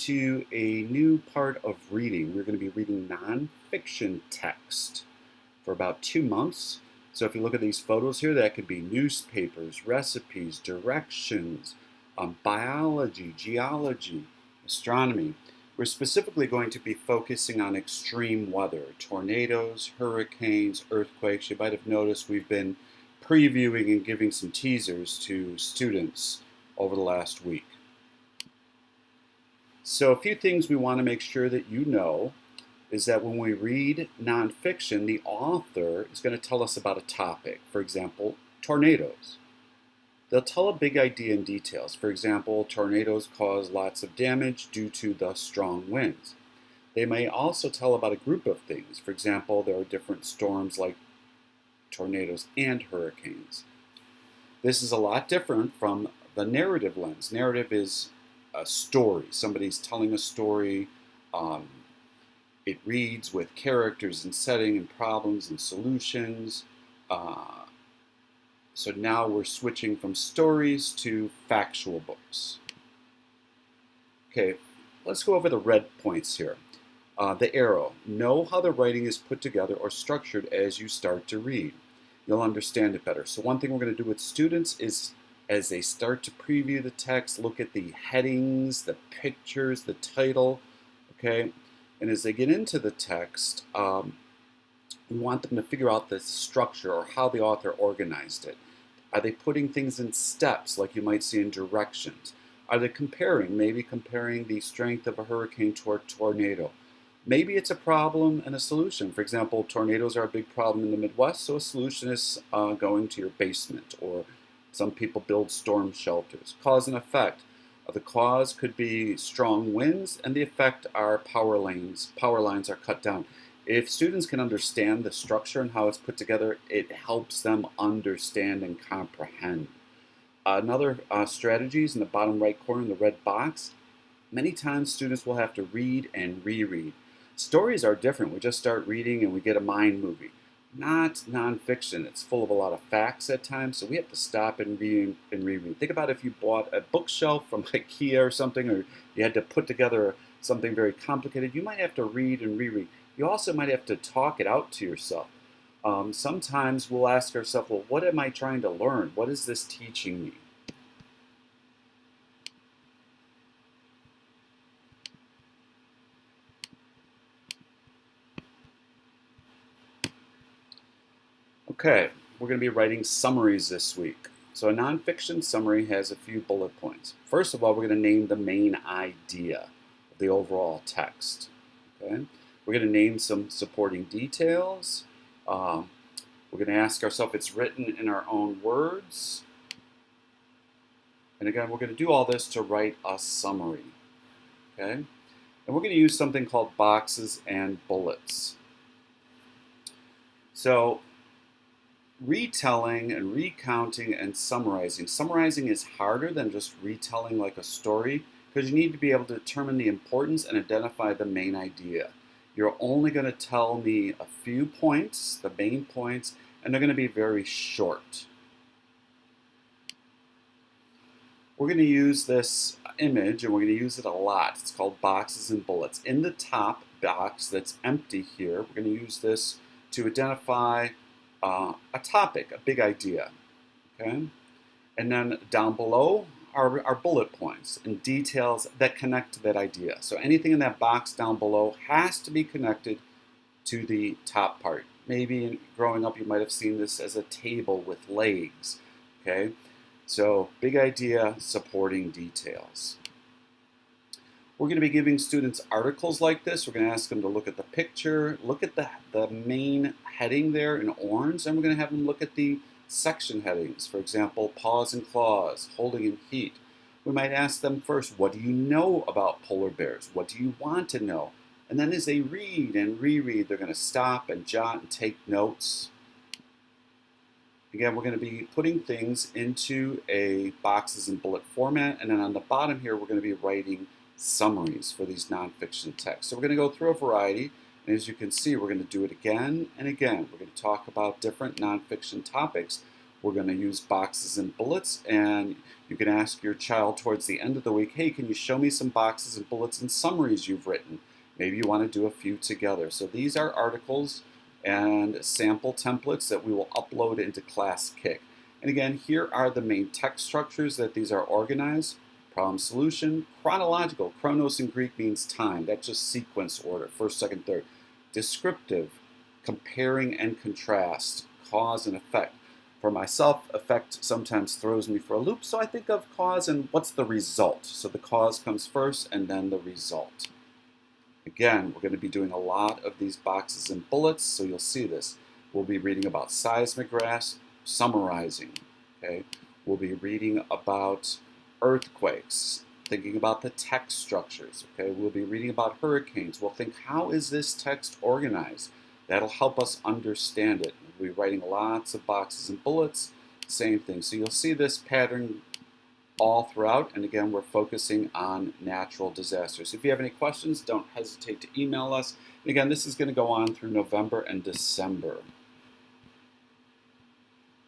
into a new part of reading. We're going to be reading nonfiction text for about 2 months. So if you look at these photos here, that could be newspapers, recipes, directions, biology, geology, astronomy. We're specifically going to be focusing on extreme weather, tornadoes, hurricanes, earthquakes. You might have noticed we've been previewing and giving some teasers to students over the last week. So a few things we want to make sure that you know is that when we read nonfiction, the author is going to tell us about a topic. For example, tornadoes. They'll tell a big idea in details. For example, tornadoes cause lots of damage due to the strong winds. They may also tell about a group of things. For example, there are different storms like tornadoes and hurricanes. This is a lot different from the narrative lens. Narrative is a story. Somebody's telling a story. It reads with characters and setting and problems and solutions. So now we're switching from stories to factual books. Okay, let's go over the red points here. The arrow. Know how the writing is put together or structured as you start to read. You'll understand it better. So one thing we're going to do with students is as they start to preview the text, look at the headings, the pictures, the title, okay? And as they get into the text, we want them to figure out the structure or how the author organized it. Are they putting things in steps like you might see in directions? Are they comparing, maybe comparing the strength of a hurricane to a tornado? Maybe it's a problem and a solution. For example, tornadoes are a big problem in the Midwest, so a solution is going to your basement, or some people build storm shelters. Cause and effect. The cause could be strong winds, and the effect are power lines. Power lines are cut down. If students can understand the structure and how it's put together, it helps them understand and comprehend. Another strategy is in the bottom right corner in the red box. Many times students will have to read and reread. Stories are different. We just start reading and we get a mind movie. Not nonfiction. It's full of a lot of facts at times, so we have to stop and read and reread. Think about if you bought a bookshelf from IKEA or something, or you had to put together something very complicated. You might have to read and reread. You also might have to talk it out to yourself. Sometimes we'll ask ourselves, well, what am I trying to learn? What is this teaching me? Okay, we're going to be writing summaries this week. So a nonfiction summary has a few bullet points. First of all, we're going to name the main idea of the overall text. Okay? We're going to name some supporting details. We're going to ask ourselves if it's written in our own words. And again, we're going to do all this to write a summary. Okay? And we're going to use something called boxes and bullets. So retelling and recounting and summarizing. Summarizing is harder than just retelling like a story because you need to be able to determine the importance and identify the main idea. You're only going to tell me a few points, the main points, and they're going to be very short. We're going to use this image, and we're going to use it a lot. It's called boxes and bullets. In the top box that's empty here, we're going to use this to identify a topic, a big idea, okay? And then down below are bullet points and details that connect to that idea. So anything in that box down below has to be connected to the top part. Maybe growing up you might have seen this as a table with legs, okay? So big idea, supporting details. We're going to be giving students articles like this. We're going to ask them to look at the picture, look at the main heading there in orange, and we're going to have them look at the section headings. For example, paws and claws, holding in heat. We might ask them first, what do you know about polar bears? What do you want to know? And then as they read and reread, they're going to stop and jot and take notes. Again, we're going to be putting things into a boxes and bullet format, and then on the bottom here, we're going to be writing summaries for these nonfiction texts. So we're going to go through a variety, and as you can see, we're going to do it again and again. We're going to talk about different nonfiction topics. We're going to use boxes and bullets, and you can ask your child towards the end of the week, hey, can you show me some boxes and bullets and summaries you've written? Maybe you want to do a few together. So these are articles and sample templates that we will upload into Class Kick. And again, here are the main text structures that these are organized. Problem solution, chronological. Chronos in Greek means time. That's just sequence order, first, second, third. Descriptive, comparing and contrast, cause and effect. For myself, effect sometimes throws me for a loop, so I think of cause and what's the result. So the cause comes first and then the result. Again, we're going to be doing a lot of these boxes and bullets, so you'll see this. We'll be reading about seismographs, summarizing. Okay? We'll be reading about earthquakes, thinking about the text structures. Okay? We'll be reading about hurricanes. We'll think, how is this text organized? That'll help us understand it. We'll be writing lots of boxes and bullets, same thing. So you'll see this pattern all throughout, and again, we're focusing on natural disasters. If you have any questions, don't hesitate to email us. And again, this is going to go on through November and December.